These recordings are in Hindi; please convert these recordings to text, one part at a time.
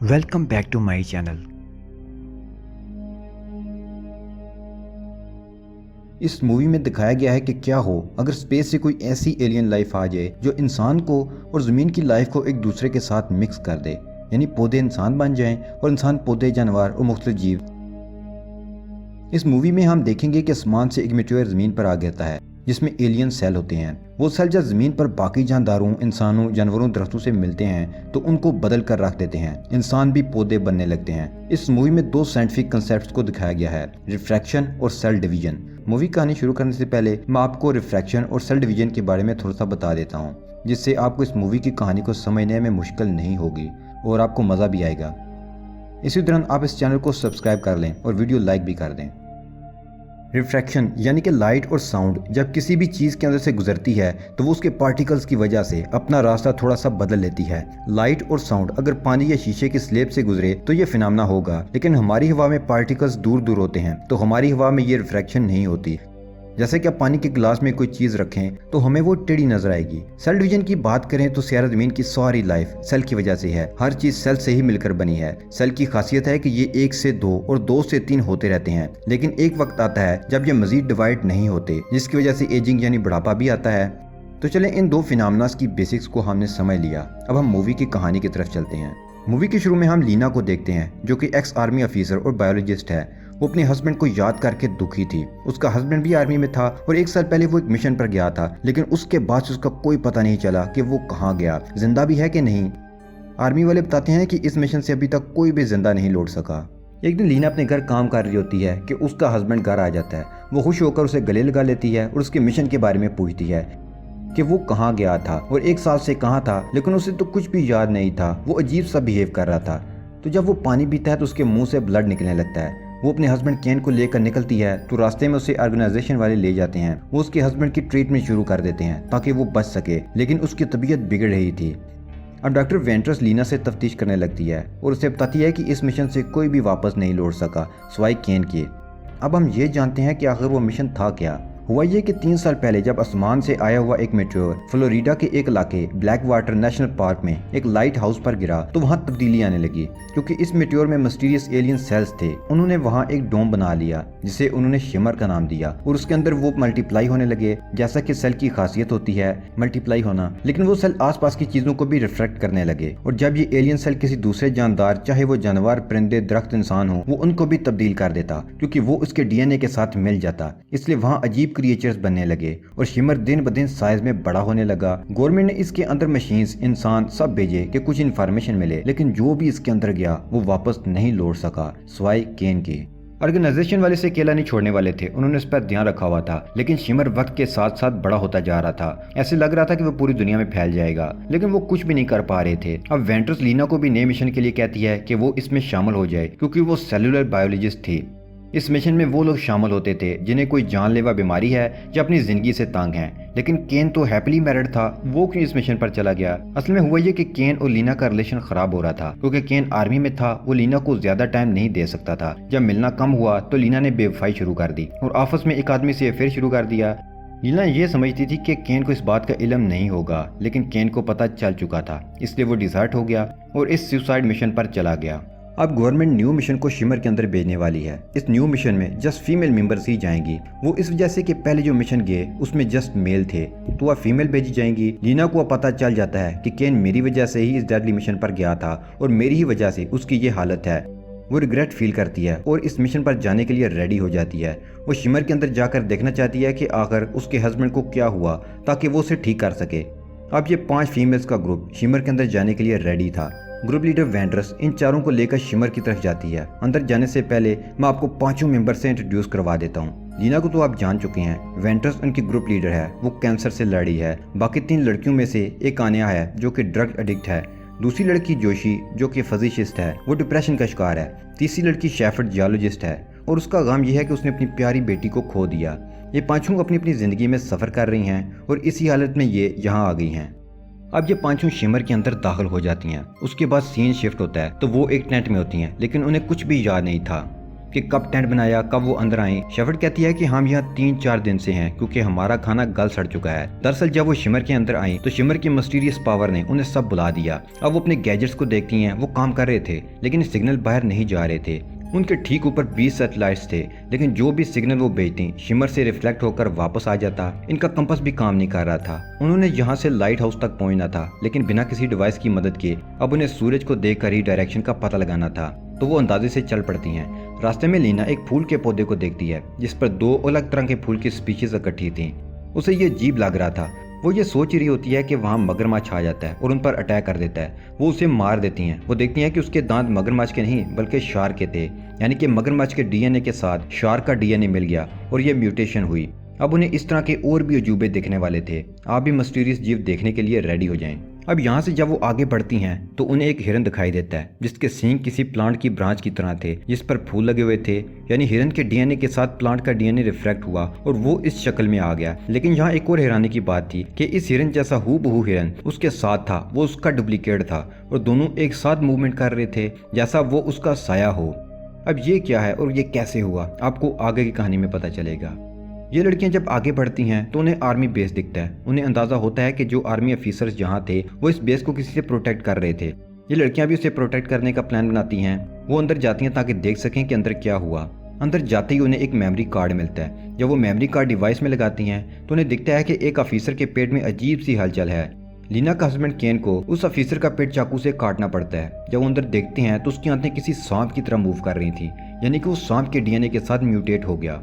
Welcome back to my channel. इस मूवी में दिखाया गया है कि क्या हो अगर स्पेस से कोई ऐसी एलियन लाइफ आ जाए जो इंसान को और ज़मीन की लाइफ को एक दूसरे के साथ मिक्स कर दे, यानी पौधे इंसान बन जाएं और इंसान पौधे, जानवर और मुख्तलिफ जीव। इस मूवी में हम देखेंगे कि आसमान से एक मीटेओर ज़मीन पर आ गिरता है जिसमें एलियन सेल होते हैं। वो सेल जब ज़मीन पर बाकी जानदारों, इंसानों, जानवरों, दरख्तों से मिलते हैं तो उनको बदल कर रख देते हैं। इंसान भी पौधे बनने लगते हैं। इस मूवी में दो साइंटिफिक कंसेप्ट को दिखाया गया है, रिफ्रैक्शन और सेल डिवीजन। मूवी कहानी शुरू करने से पहले मैं आपको रिफ्रैक्शन और सेल डिवीजन के बारे में थोड़ा सा बता देता हूँ, जिससे आपको इस मूवी की कहानी को समझने में मुश्किल नहीं होगी और आपको मज़ा भी आएगा। इसी दौरान आप इस चैनल को सब्सक्राइब कर लें और वीडियो लाइक भी कर दें। रिफ्रैक्शन यानी कि लाइट और साउंड जब किसी भी चीज़ के अंदर से गुजरती है तो वो उसके पार्टिकल्स की वजह से अपना रास्ता थोड़ा सा बदल लेती है। लाइट और साउंड अगर पानी या शीशे की स्लेब से गुजरे तो ये फिनोमेना होगा, लेकिन हमारी हवा में पार्टिकल्स दूर दूर होते हैं तो हमारी हवा में ये रिफ्रैक्शन नहीं होती। जैसे कि आप पानी के गिलास में कोई चीज़ रखें तो हमें वो टेढ़ी नजर आएगी। सेल डिवीजन की बात करें तो सारा ज़मीन की सारी लाइफ सेल की वजह से है। हर चीज़ सेल से ही मिलकर बनी है। सेल की खासियत है कि ये 1 से 2 और 2 से 3 होते रहते हैं, लेकिन एक वक्त आता है जब ये मजीद डिवाइड नहीं होते, जिसकी वजह से एजिंग यानी बुढ़ापा भी आता है। तो चलें, इन दो फिनोमेनास की बेसिक्स को हमने समझ लिया। अब हम मूवी की कहानी की तरफ चलते हैं। मूवी के शुरू में हम लीना को देखते हैं जो कि एक्स आर्मी ऑफिसर और बायोलॉजिस्ट है। वो अपने हस्बैंड को याद करके दुखी थी। उसका हस्बैंड भी आर्मी में था और 1 साल पहले वो एक मिशन पर गया था, लेकिन उसके बाद से उसका कोई पता नहीं चला कि वो कहाँ गया, जिंदा भी है कि नहीं। आर्मी वाले बताते हैं कि इस मिशन से अभी तक कोई भी जिंदा नहीं लौट सका। एक दिन लीना अपने घर काम कर रही होती है कि उसका हस्बैंड घर आ जाता है। वो खुश होकर उसे गले लगा लेती है और उसके मिशन के बारे में पूछती है कि वो कहाँ गया था और 1 साल से कहाँ था, लेकिन उसे तो कुछ भी याद नहीं था। वो अजीब सा बिहेव कर रहा था। तो जब वो पानी पीता है तो उसके मुंह से ब्लड निकलने लगता है। वो अपने हस्बैंड केन को लेकर निकलती है तो रास्ते में उसे ऑर्गेनाइजेशन वाले ले जाते हैं। वो उसके हस्बैंड की ट्रीटमेंट शुरू कर देते हैं ताकि वो बच सके, लेकिन उसकी तबीयत बिगड़ रही थी। अब डॉक्टर वेंट्रस लीना से तफ्तीश करने लगती है और उसे बताती है कि इस मिशन से कोई भी वापस नहीं लौट सका सिवाय केन के। अब हम ये जानते हैं कि आखिर वो मिशन था क्या। हुआ ये कि 3 साल पहले जब आसमान से आया हुआ एक मेटेओर फ्लोरिडा के एक इलाके ब्लैक वाटर नेशनल पार्क में एक लाइट हाउस पर गिरा तो वहाँ तब्दीली आने लगी, क्योंकि इस मेटेओर में मिस्टीरियस एलियन सेल्स थे। उन्होंने वहाँ एक डोम बना लिया जिसे उन्होंने शिमर का नाम दिया और उसके अंदर वो मल्टीप्लाई होने लगे, जैसा कि सेल की खासियत होती है मल्टीप्लाई होना। लेकिन वो सेल आसपास की चीजों को भी रिफ्लेक्ट करने लगे और जब ये एलियन सेल किसी दूसरे जानदार, चाहे वो जानवर, परिंदे, दरख्त, इंसान हो, वो उनको भी तब्दील कर देता, क्योंकि वो उसके डीएनए के साथ मिल जाता। इसलिए वहाँ अजीब क्रिएचर्स बनने लगे और शिमर दिन ब दिन साइज में बड़ा होने लगा। गवर्नमेंट ने इसके अंदर मशीन्स, इंसान सब भेजे कि कुछ इन्फॉर्मेशन मिले, लेकिन जो भी इसके अंदर गया वो वापस नहीं लौट सका सिवाय केन के। ऑर्गेनाइजेशन वाले से अकेला नहीं छोड़ने वाले थे, उन्होंने इस पर ध्यान रखा हुआ था। लेकिन शिमर वक्त के साथ साथ बड़ा होता जा रहा था। ऐसे लग रहा था कि वो पूरी दुनिया में फैल जाएगा, लेकिन वो कुछ भी नहीं कर पा रहे थे। अब वेंट्रस लीना को भी नए मिशन के लिए कहती है कि वो इसमें शामिल हो जाए, क्योंकि वो सेलुलर बायोलॉजिस्ट थी। इस मिशन में वो लोग शामिल होते थे जिन्हें कोई जानलेवा बीमारी है या अपनी जिंदगी से तंग हैं। लेकिन केन तो हैप्पीली मैरिड था, वो क्यों इस मिशन पर चला गया? असल में हुआ ये कि केन और लीना का रिलेशन खराब हो रहा था, क्योंकि केन आर्मी में था। वो लीना को ज्यादा टाइम नहीं दे सकता था। जब मिलना कम हुआ तो लीना ने बेवफाई शुरू कर दी और आपस में एक आदमी से अफेयर शुरू कर दिया। लीना ये समझती थी कि केन को इस बात का इल्म नहीं होगा, लेकिन केन को पता चल चुका था, इसलिए वो डिसर्ट हो गया और इस सुसाइड मिशन पर चला गया। अब गवर्नमेंट न्यू मिशन को शिमर के अंदर भेजने वाली है। इस न्यू मिशन में जस्ट फीमेल मेंबर्स ही जाएंगी। वो इस वजह से कि पहले जो मिशन गए उसमें जस्ट मेल थे, तो वह फीमेल भेजी जाएंगी। लीना को पता चल जाता है कि केन मेरी वजह से ही इस डेडली मिशन पर गया था और मेरी ही वजह से उसकी ये हालत है। वो रिग्रेट फील करती है और इस मिशन पर जाने के लिए रेडी हो जाती है। वो शिमर के अंदर जाकर देखना चाहती है कि आखिर उसके हस्बैंड को क्या हुआ, ताकि वो उसे ठीक कर सके। अब ये 5 फीमेल्स का ग्रुप शिमर के अंदर जाने के लिए रेडी था। ग्रुप लीडर वेंट्रस इन चारों को लेकर शिमर की तरफ जाती है। अंदर जाने से पहले मैं आपको 5 मेंबर से इंट्रोड्यूस करवा देता हूँ। लीना को तो आप जान चुके हैं, वेंट्रस उनकी ग्रुप लीडर है। वो कैंसर से लड़ी है। बाकी 3 लड़कियों में से एक आन्या है जो कि ड्रग एडिक्ट है। दूसरी लड़की जोशी जो कि फिजिशिस्ट है, वो डिप्रेशन का शिकार है। तीसरी लड़की शेफर्ड जियोलॉजिस्ट है और उसका गम यह है कि उसने अपनी प्यारी बेटी को खो दिया। ये पांचों अपनी अपनी जिंदगी में सफर कर रही हैं और इसी हालत में ये यहाँ आ गई हैं। अब ये पांचों शिमर के अंदर दाखिल हो जाती हैं। उसके बाद सीन शिफ्ट होता है तो वो एक टेंट में होती हैं, लेकिन उन्हें कुछ भी याद नहीं था। कि कब टेंट बनाया, कब वो अंदर आए। शेफर्ड कहती है कि हम यहाँ 3-4 दिन से हैं क्योंकि हमारा खाना गल सड़ चुका है। दरअसल जब वो शिमर के अंदर आई तो शिमर की मिस्टीरियस पावर ने उन्हें सब बुला दिया। अब वो अपने गैजेट्स को देखती हैं, वो काम कर रहे थे लेकिन सिग्नल बाहर नहीं जा रहे थे। उनके ठीक ऊपर 20 सैटेलाइट्स थे, लेकिन जो भी सिग्नल वो भेजती शिमर से रिफ्लेक्ट होकर वापस आ जाता। इनका कंपास भी काम नहीं कर रहा था। उन्होंने यहाँ से लाइट हाउस तक पहुंचना था, लेकिन बिना किसी डिवाइस की मदद के अब उन्हें सूरज को देखकर ही डायरेक्शन का पता लगाना था। तो वो अंदाजे से चल पड़ती हैं। रास्ते में लीना एक फूल के पौधे को देखती है जिस पर 2 अलग तरह के फूल की स्पीशीज इकट्ठी थी। उसे ये अजीब लग रहा था। वो ये सोच रही होती है कि वहाँ मगरमच्छ आ जाता है और उन पर अटैक कर देता है। वो उसे मार देती हैं। वो देखती हैं कि उसके दांत मगरमच्छ के नहीं बल्कि शार्क के थे, यानी कि मगरमच्छ के डीएनए के साथ शार्क का डीएनए मिल गया और ये म्यूटेशन हुई। अब उन्हें इस तरह के और भी अजूबे दिखने वाले थे। आप भी मिस्टीरियस जीव देखने के लिए रेडी हो जाएं। अब यहाँ से जब वो आगे बढ़ती हैं तो उन्हें एक हिरन दिखाई देता है जिसके सींग किसी प्लांट की ब्रांच की तरह थे जिस पर फूल लगे हुए थे, यानी हिरन के डीएनए के साथ प्लांट का डीएनए रिफ्लेक्ट हुआ और वो इस शक्ल में आ गया। लेकिन यहाँ एक और हैरानी की बात थी कि इस हिरन जैसा हूबहू हिरन उसके साथ था, वो उसका डुप्लीकेट था और दोनों एक साथ मूवमेंट कर रहे थे जैसा वो उसका साया हो। अब ये क्या है और ये कैसे हुआ, आपको आगे की कहानी में पता चलेगा। ये लड़कियां जब आगे बढ़ती हैं तो उन्हें आर्मी बेस दिखता है। उन्हें अंदाजा होता है कि जो आर्मी ऑफिसर्स जहाँ थे वो इस बेस को किसी से प्रोटेक्ट कर रहे थे। ये लड़कियां भी उसे प्रोटेक्ट करने का प्लान बनाती हैं। वो अंदर जाती हैं ताकि देख सकें कि अंदर क्या हुआ। अंदर जाते ही उन्हें एक मेमोरी कार्ड मिलता है। जब वो मेमोरी कार्ड डिवाइस में लगाती हैं तो उन्हें दिखता है कि एक ऑफिसर के पेट में अजीब सी हलचल है। लीना का हस्बैंड केन को उस ऑफिसर का पेट चाकू से काटना पड़ता है। जब वो अंदर देखते हैं तो उसकी आंखें किसी सांप की तरह मूव कर रही थी, यानी कि वो सांप के डीएनए के साथ म्यूटेट हो गया।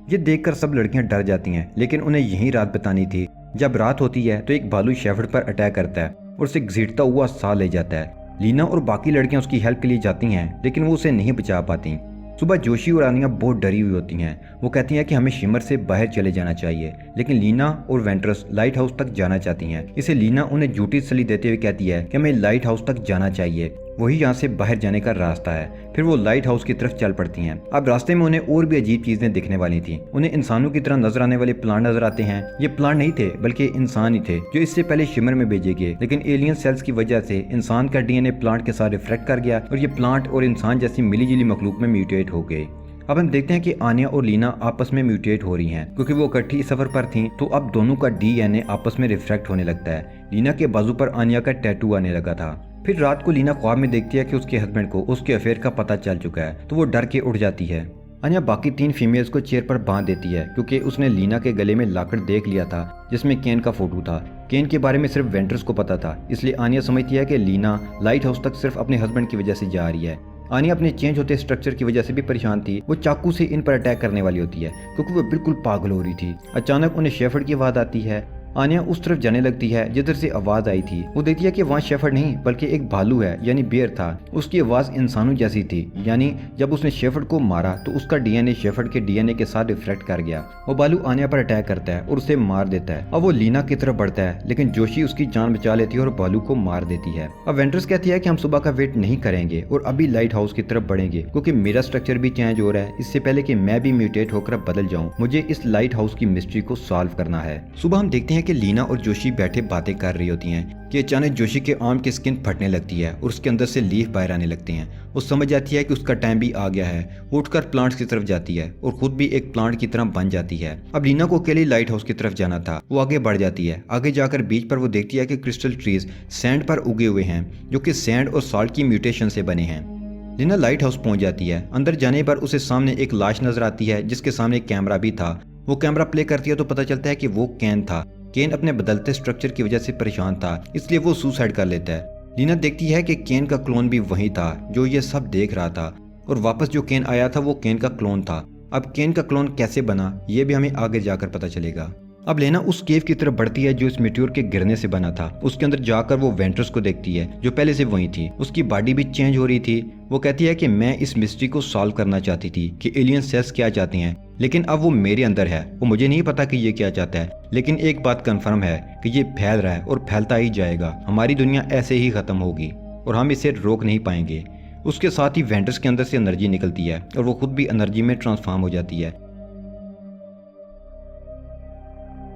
ये देखकर सब लड़कियां डर जाती हैं, लेकिन उन्हें यही रात बितानी थी। जब रात होती है तो एक भालू शेफर्ड पर अटैक करता है और उसे घसीटता हुआ साह ले जाता है। लीना और बाकी लड़कियां उसकी हेल्प के लिए जाती हैं, लेकिन वो उसे नहीं बचा पाती। सुबह जोशी और आनिया बहुत डरी हुई होती हैं। वो कहती हैं कि हमें शिमर से बाहर चले जाना चाहिए, लेकिन लीना और वेंट्रस लाइट हाउस तक जाना चाहती हैं। इसे लीना उन्हें झूठी तसल्ली देते हुए कहती है कि हमें लाइट हाउस तक जाना चाहिए, वही यहाँ से बाहर जाने का रास्ता है। फिर वो लाइट हाउस की तरफ चल पड़ती हैं। अब रास्ते में उन्हें और भी अजीब चीजें दिखने वाली थी। उन्हें इंसानों की तरह नजर आने वाले प्लांट नजर आते हैं। ये प्लांट नहीं थे बल्कि इंसान ही थे जो इससे पहले शिमर में भेजे गए, लेकिन एलियन सेल्स की वजह से इंसान का डीएनए प्लांट के साथ रिफ्लेक्ट कर गया और ये प्लांट और इंसान जैसी मिली जुली मखलूक में म्यूटेट हो गए। अब हम देखते हैं कि आनिया और लीना आपस में म्यूटेट हो रही हैं क्योंकि वो इकट्ठी सफर पर थीं, तो अब दोनों का डीएनए आपस में रिफ्लेक्ट होने लगता है। लीना के बाजू पर आनिया का टैटू आने लगा था। फिर रात को लीना ख्वाब में देखती है कि उसके हस्बैंड को उसके अफेयर का पता चल चुका है, तो वो डर के उठ जाती है। आनिया बाकी 3 फीमेल्स को चेयर पर बांध देती है क्योंकि उसने लीना के गले में लाकड़ देख लिया था जिसमें केन का फोटो था। केन के बारे में सिर्फ वेंट्रस को पता था, इसलिए आनिया समझती है कि लीना लाइट हाउस तक सिर्फ अपने हस्बैंड की वजह से जा रही है। आनिया अपने चेंज होते स्ट्रक्चर की वजह से भी परेशान थी। वो चाकू से इन पर अटैक करने वाली होती है क्योंकि वो बिल्कुल पागल हो रही थी। अचानक उन्हें शेफर्ड की आवाज आती है। आनिया उस तरफ जाने लगती है जिधर से आवाज आई थी। वो देखती है कि वहाँ शेफर्ड नहीं बल्कि एक भालू है, यानी बियर था। उसकी आवाज इंसानों जैसी थी, यानी जब उसने शेफर्ड को मारा तो उसका डीएनए शेफर्ड के डीएनए के साथ रिफ्लेक्ट कर गया। वो भालू आनिया पर अटैक करता है और उसे मार देता है। अब वो लीना की तरफ बढ़ता है, लेकिन जोशी उसकी जान बचा लेती है और भालू को मार देती है। अब वेंट्रस कहती है कि हम सुबह का वेट नहीं करेंगे और अभी लाइट हाउस की तरफ बढ़ेंगे क्योंकि मेरा स्ट्रक्चर भी चेंज हो रहा है। इससे पहले कि मैं भी म्यूटेट होकर बदल जाऊं, मुझे इस लाइट हाउस की मिस्ट्री को सॉल्व करना है। सुबह हम देखते हैं कि लीना और जोशी बैठे बातें कर रही होती हैं कि अचानक जोशी के आर्म की स्किन फटने लगती है और उसके अंदर से लीफ बाहर आने लगते हैं। वो समझ जाती है कि उसका टाइम भी आ गया है। वो उठकर प्लांट्स की तरफ जाती है और खुद भी एक प्लांट की तरह बन जाती है। अब लीना को अकेले लाइट हाउस की तरफ जाना था। वो आगे बढ़ जाती है। आगे जाकर बीच पर वो देखती है कि क्रिस्टल ट्रीज सैंड पर उगे हुए हैं जो कि सैंड और सॉल्ट की म्यूटेशन से बने हैं। लीना लाइट हाउस पहुंच जाती है। अंदर जाने पर उसे सामने एक लाश नजर आती है जिसके सामने एक कैमरा भी था। वो कैमरा प्ले करती है तो पता चलता है कि वो केन था। केन अपने बदलते स्ट्रक्चर की वजह से परेशान था, इसलिए वो सुसाइड कर लेता है। लीना देखती है कि केन का क्लोन भी वही था जो ये सब देख रहा था और वापस जो केन आया था वो केन का क्लोन था। अब केन का क्लोन कैसे बना ये भी हमें आगे जाकर पता चलेगा। अब लेना उस केव की तरफ बढ़ती है जो इस मेट्योर के गिरने से बना था। उसके अंदर जाकर वो वेंट्रस को देखती है जो पहले से वही थी। उसकी बॉडी भी चेंज हो रही थी। वो कहती है कि मैं इस मिस्ट्री को सॉल्व करना चाहती थी कि एलियन सेल्स क्या चाहते हैं, लेकिन अब वो मेरे अंदर है। वो मुझे नहीं पता कि ये क्या चाहता है, लेकिन एक बात कंफर्म है कि ये फैल रहा है और फैलता ही जाएगा। हमारी दुनिया ऐसे ही खत्म होगी और हम इसे रोक नहीं पाएंगे। उसके साथ ही वेंट्रस के अंदर से एनर्जी निकलती है और वो खुद भी एनर्जी में ट्रांसफॉर्म हो जाती है।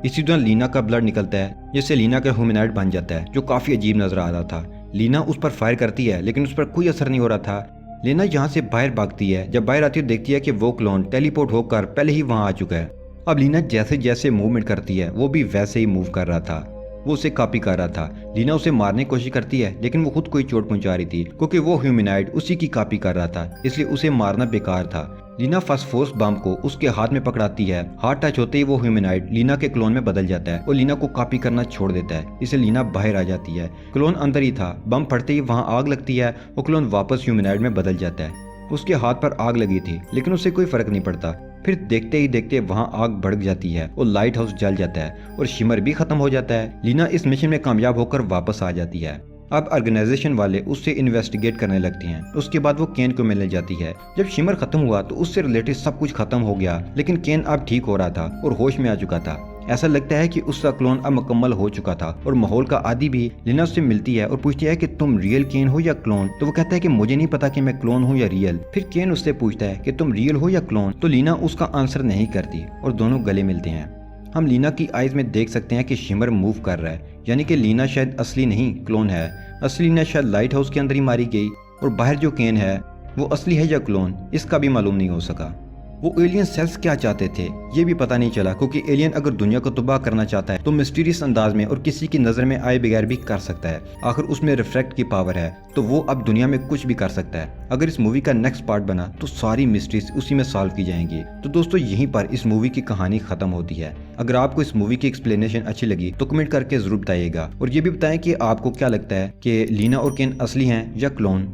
इसी दौरान लीना का ब्लड निकलता है जिससे लीना का ह्यूमनॉइड बन जाता है जो काफी अजीब नजर आ रहा था। लीना उस पर फायर करती है लेकिन उस पर कोई असर नहीं हो रहा था। लीना यहाँ से बाहर भागती है। जब बाहर आती है देखती है कि वो क्लोन टेलीपोर्ट होकर पहले ही वहाँ आ चुका है। अब लीना जैसे जैसे मूवमेंट करती है वो भी वैसे ही मूव कर रहा था, वो उसे कॉपी कर रहा था। लीना उसे मारने की कोशिश करती है लेकिन वो खुद को ही चोट पहुंचा रही थी क्योंकि वो ह्यूमनॉइड उसी की कॉपी कर रहा था, इसलिए उसे मारना बेकार था। लीना फास्फोरस बम को उसके हाथ में पकड़ाती है। हाथ टच होते ही वो ह्यूमनॉइड लीना के क्लोन में बदल जाता है और लीना को कॉपी करना छोड़ देता है। इससे लीना बाहर आ जाती है। क्लोन अंदर ही था। बम फटते ही वहाँ आग लगती है। वो क्लोन वापस ह्यूमनॉइड में बदल जाता है। उसके हाथ पर आग लगी थी लेकिन उससे कोई फर्क नहीं पड़ता। फिर देखते ही देखते वहाँ आग भड़क जाती है और लाइट हाउस जल जाता है और शिमर भी खत्म हो जाता है। लीना इस मिशन में कामयाब होकर वापस आ जाती है। अब ऑर्गेनाइजेशन वाले उससे इन्वेस्टिगेट करने लगते हैं। उसके बाद वो केन को मिलने जाती है। जब शिमर खत्म हुआ तो उससे रिलेटेड सब कुछ खत्म हो गया, लेकिन केन अब ठीक हो रहा था और होश में आ चुका था। ऐसा लगता है कि उसका क्लोन अब मुकम्मल हो चुका था और माहौल का आदी भी लीना उससे मिलती है और पूछती है कि तुम रियल केन हो या क्लोन। तो वो कहता है कि मुझे नहीं पता कि मैं क्लोन हूँ या रियल। फिर केन उससे पूछता है कि तुम रियल हो या क्लोन, तो लीना उसका आंसर नहीं करती और दोनों गले मिलते हैं। हम लीना की आइज में देख सकते हैं कि शिमर मूव कर रहा है, यानी कि लीना शायद असली नहीं क्लोन है। असली लीना शायद लाइट हाउस के अंदर ही मारी गई और बाहर जो केन है वो असली है या क्लोन, इसका भी मालूम नहीं हो सका। वो एलियन सेल्स क्या चाहते थे ये भी पता नहीं चला, क्योंकि एलियन अगर दुनिया को तबाह करना चाहता है तो मिस्टीरियस अंदाज में और किसी की नजर में आए बगैर भी कर सकता है। आखिर उसमें रिफ्रैक्ट की पावर है तो वो अब दुनिया में कुछ भी कर सकता है। अगर इस मूवी का नेक्स्ट पार्ट बना तो सारी मिस्ट्रीज उसी में सॉल्व की जाएंगी। तो दोस्तों यहीं पर इस मूवी की कहानी खत्म होती है। अगर आपको इस मूवी की एक्सप्लेनेशन अच्छी लगी तो कमेंट करके जरूर बताइएगा और ये भी बताएं कि आपको क्या लगता है कि लीना और केन असली हैं या क्लोन।